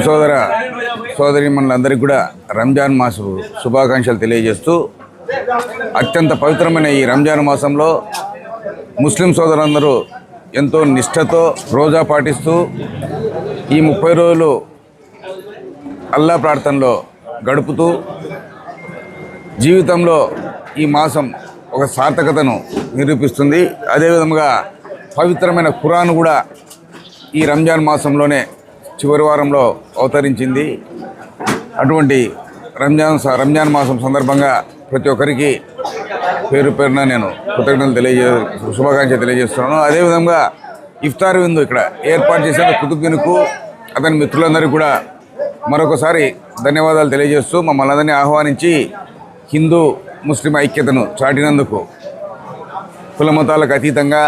సోదర సోదరీమణులందరికీ కూడా రంజాన్ మాస శుభాకాంక్షలు తెలియజేస్తూ అత్యంత పవిత్రమైన ఈ రంజాన్ మాసంలో ముస్లిం సోదరులందరూ ఎంతో నిష్ఠతో రోజా పాటిస్తూ ఈ 30 రోజులు అల్లా ప్రార్థనలో గడుపుతూ జీవితంలో ఈ మాసం ఒక సార్థకతను నిరూపిస్తుంది. అదేవిధంగా పవిత్రమైన ఖురాన్ కూడా ఈ రంజాన్ మాసంలోనే చివరి వారంలో అవతరించింది. అటువంటి రంజాన్ మాసం సందర్భంగా ప్రతి ఒక్కరికి పేరు పేరున నేను కృతజ్ఞతలు శుభాకాంక్షలు తెలియజేస్తున్నాను. అదేవిధంగా ఇఫ్తార్ విందు ఇక్కడ ఏర్పాటు చేసిన కుతుబ్దీన్కు అతని మిత్రులందరికీ కూడా మరొకసారి ధన్యవాదాలు తెలియజేస్తూ మమ్మల్ని అందరినీ ఆహ్వానించి హిందూ ముస్లిం ఐక్యతను చాటినందుకు, కుల మతాలకు అతీతంగా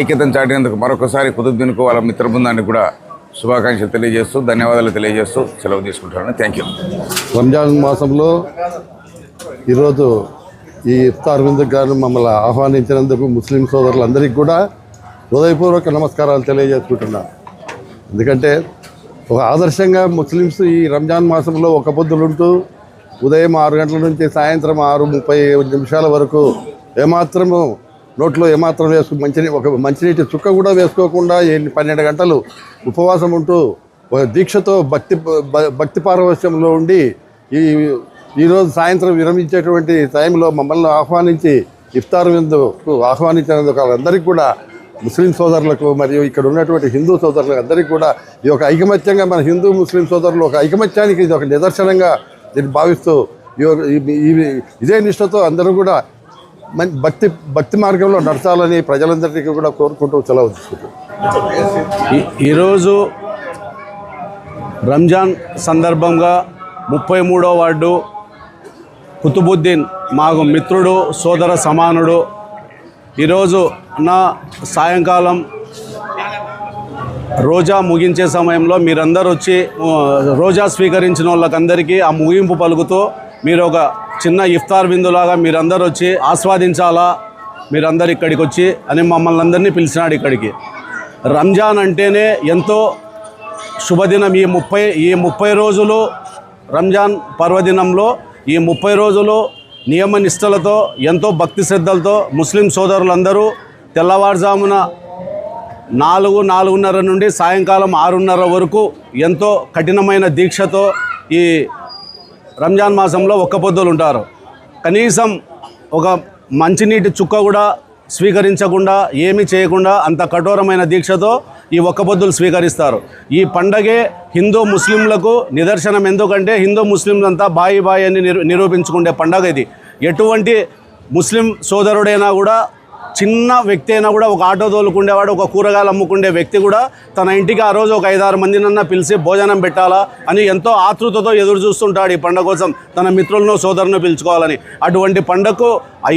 ఐక్యతను చాటినందుకు మరొకసారి కుతుబ్దీన్కు వాళ్ళ మిత్ర బృందాన్ని కూడా శుభాకాంక్షలు తెలియజేస్తూ ధన్యవాదాలు తెలియజేస్తూ సెలవు తీసుకుంటాను. Thank you. రంజాన్ మాసంలో ఈరోజు ఈ ఇఫ్తార్ విందుకు గాను మమ్మల్ని ఆహ్వానించినందుకు ముస్లిం సోదరులందరికీ కూడా హృదయపూర్వక నమస్కారాలు తెలియజేసుకుంటున్నాను. ఎందుకంటే ఒక ఆదర్శంగా ముస్లిమ్స్ ఈ రంజాన్ మాసంలో ఒక పొద్దులుంటూ ఉదయం 6 గంటల నుంచి సాయంత్రం 6:30 వరకు ఏమాత్రము నోట్లో ఏమాత్రం మంచినీటి చుక్క కూడా వేసుకోకుండా 12 గంటలు ఉపవాసం ఉంటూ ఒక దీక్షతో భక్తి పారవశ్యంలో ఉండి ఈరోజు సాయంత్రం విరమించేటువంటి టైంలో మమ్మల్ని ఆహ్వానించి ఇఫ్తార్ విందుకు ఆహ్వానించినందుకు వాళ్ళందరికీ కూడా ముస్లిం సోదరులకు మరియు ఇక్కడ ఉన్నటువంటి హిందూ సోదరులకు అందరికీ కూడా ఇది ఒక ఐకమత్యంగా మన హిందూ ముస్లిం సోదరులు ఒక ఐకమత్యానికి ఇది ఒక నిదర్శనంగా దీన్ని భావిస్తూ ఇదే నిష్ఠతో అందరూ కూడా భక్తి మార్గంలో నడచాలని ప్రజలందరికీ కూడా కోరుకుంటూ సెలవు తీసుకుంటాం. ఈరోజు రంజాన్ సందర్భంగా 33వ వార్డు కుతుబుద్దీన్ మాకు మిత్రుడు, సోదర సమానుడు. ఈరోజు సాయంకాలం రోజా ముగించే సమయంలో మీరందరూ వచ్చి రోజా స్వీకరించిన వాళ్ళకందరికీ ఆ ముగింపు పలుకుతూ మీరు ఒక చిన్న ఇఫ్తార్ విందులాగా మీరందరూ వచ్చి ఆస్వాదించాలా, మీరందరూ ఇక్కడికి వచ్చి అని మమ్మల్ని అందరినీ పిలిచినాడు ఇక్కడికి. రంజాన్ అంటేనే ఎంతో శుభదినం. ఈ 30 రోజులు రంజాన్ పర్వదినంలో ఈ 30 రోజులు నియమ నిష్టలతో ఎంతో భక్తి శ్రద్ధలతో ముస్లిం సోదరులందరూ తెల్లవారుజామున 4:30 నుండి సాయంకాలం 6:30 వరకు ఎంతో కఠినమైన దీక్షతో ఈ రంజాన్ మాసంలో ఒక్క పొద్దులు ఉంటారు. కనీసం ఒక మంచినీటి చుక్క కూడా స్వీకరించకుండా ఏమీ చేయకుండా అంత కఠోరమైన దీక్షతో ఈ ఒక్క పొద్దులు స్వీకరిస్తారు. ఈ పండగే హిందూ ముస్లింలకు నిదర్శనం. ఎందుకంటే హిందూ ముస్లింలంతా బాయి అని నిరూపించుకునే పండగ ఇది. ఎటువంటి ముస్లిం సోదరుడైనా కూడా, చిన్న వ్యక్తి అయినా కూడా, ఒక ఆటో తోలుకుండేవాడు, ఒక కూరగాయలు అమ్ముకుండే వ్యక్తి కూడా తన ఇంటికి ఆ రోజు ఒక 5-6 మందినన్నా పిలిచి భోజనం పెట్టాలా అని ఎంతో ఆతృతతో ఎదురు చూస్తుంటాడు. ఈ పండుగ కోసం తన మిత్రులను సోదరులను పిలుచుకోవాలని. అటువంటి పండుగకు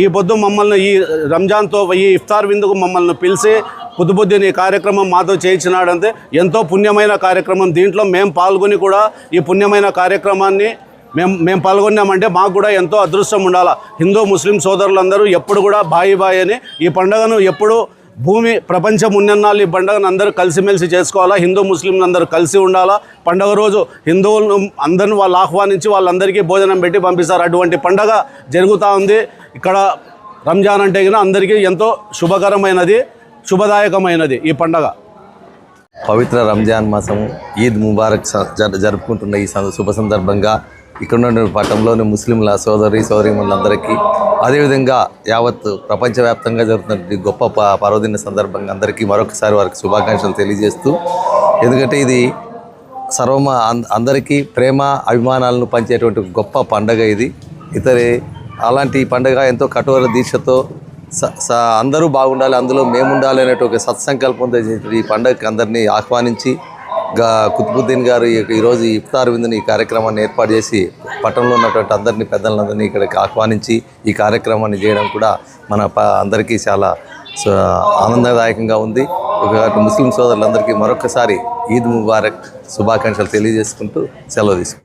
ఈ పొద్దు మమ్మల్ని ఈ రంజాన్తో ఈ ఇఫ్తార్ విందుకు మమ్మల్ని పిలిచి కుతుబుద్దీన్ ఈ కార్యక్రమం మాతో చేయించినాడంటే ఎంతో పుణ్యమైన కార్యక్రమం. దీంట్లో మేము పాల్గొని కూడా ఈ పుణ్యమైన కార్యక్రమాన్ని మేము పాల్గొన్నామంటే మాకు కూడా ఎంతో అదృష్టం ఉండాలి. హిందూ ముస్లిం సోదరులందరూ ఎప్పుడు కూడా బాయి అని ఈ పండుగను ఎప్పుడు ప్రపంచం ఉన్నన్నాళ్ళు ఈ పండుగను అందరూ కలిసిమెలిసి చేసుకోవాలా. హిందూ ముస్లింలు అందరూ కలిసి ఉండాలా. పండుగ రోజు హిందువులను అందరిని వాళ్ళు ఆహ్వానించి వాళ్ళందరికీ భోజనం పెట్టి పంపిస్తారు. అటువంటి పండుగ జరుగుతూ ఉంది ఇక్కడ. రంజాన్ అంటే కూడా అందరికీ ఎంతో శుభకరమైనది, శుభదాయకమైనది ఈ పండుగ. పవిత్ర రంజాన్ మాసం ఈద్ ముబారక్ జరుపుకుంటున్న ఈ శుభ సందర్భంగా ఇక్కడ ఉన్న పట్టణంలోని ముస్లింల సోదరీమణులందరికీ, అదేవిధంగా యావత్ ప్రపంచవ్యాప్తంగా జరుగుతున్న గొప్ప పర్వదిన సందర్భంగా అందరికీ మరొకసారి వారికి శుభాకాంక్షలు తెలియజేస్తూ, ఎందుకంటే ఇది అందరికీ ప్రేమ అభిమానాలను పంచేటువంటి గొప్ప పండగ ఇది. అలాంటి పండుగ ఎంతో కఠోర దీక్షతో అందరూ బాగుండాలి, అందులో మేముండాలి అనేటువంటి ఒక సత్సంకల్పంతో ఈ పండుగకి అందరినీ ఆహ్వానించి కుతుబుద్దీన్ గారు ఈరోజు ఇఫ్తార్ విందుని ఈ కార్యక్రమాన్ని ఏర్పాటు చేసి పట్టణంలో ఉన్నటువంటి అందరినీ పెద్దలందరినీ ఇక్కడికి ఆహ్వానించి ఈ కార్యక్రమాన్ని చేయడం కూడా మన అందరికీ చాలా ఆనందదాయకంగా ఉంది. ముస్లిం సోదరులందరికీ మరొకసారి ఈద్ ముబారక్ శుభాకాంక్షలు తెలియజేసుకుంటూ సెలవు తీసుకుంటాం.